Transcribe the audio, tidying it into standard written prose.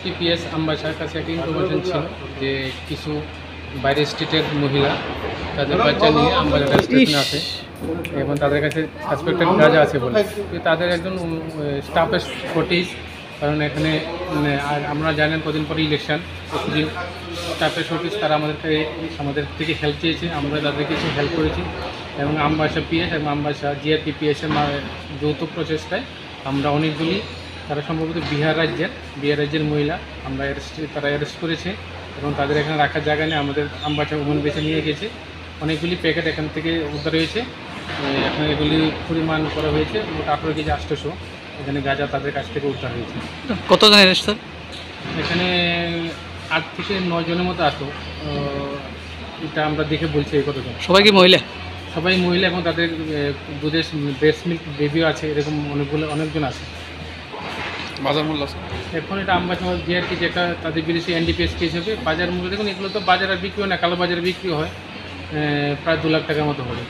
TPS আমবাসার কাছে একটা information ছিল যে কিছু বাইরের স্টেটের মহিলা তাদের বাচ্চা নিয়ে আমবাসা স্টেশনে আছে এবং তাদের কাছে সাসপেক্টেড গাঁজা আছে বলে তাদের একজন স্টাফের শর্টেজ, কারণ এখানে আমরা জানেন কদিন পরে ইলেকশন, কিছুদিন স্টাফের শর্টেজ, তারা আমাদের থেকে হেল্প চেয়েছে, আমরা তাদেরকে কিছু হেল্প করেছি এবং আমবাসা পিএস এবং আমবাসা জিআরপি পিএসের যৌথ প্রচেষ্টায় আমরা অনেকগুলি, তারা সম্ভবত বিহার রাজ্যের মহিলা তারা অ্যারেস্ট করেছে এবং তাদের এখানে রাখার জায়গা নিয়ে আমাদের আমবাসা ওমন বেছে নিয়ে গেছে। অনেকগুলি প্যাকেট এখান থেকে উদ্ধার হয়েছে, এখন এগুলি পরিমাণ করা হয়েছে মোট 18 কেজি 800 এখানে গাঁজা তাদের কাছ থেকে উদ্ধার হয়েছে। কতজন অ্যারেস্ট স্যার? এখানে 8 থেকে 9 জনের মতো আসতো, এটা আমরা দেখে বলছি। এই কতজন সবাই কি মহিলা? সবাই মহিলা এবং তাদের দুধের ব্রেস্ট মিল্ক বেবিও আছে, এরকম অনেকজন আছে। বাজার মূল্য এখন এটা আমবাসা জিআরপি যেটা তাদের বিদেশি এনডিপিএস কেস হবে। বাজার মূল্য দেখুন, এগুলো তো বাজারে বিক্রি হয় না, কালো বাজারে বিক্রি হয়, প্রায় 2 লাখ টাকার মতো হবে।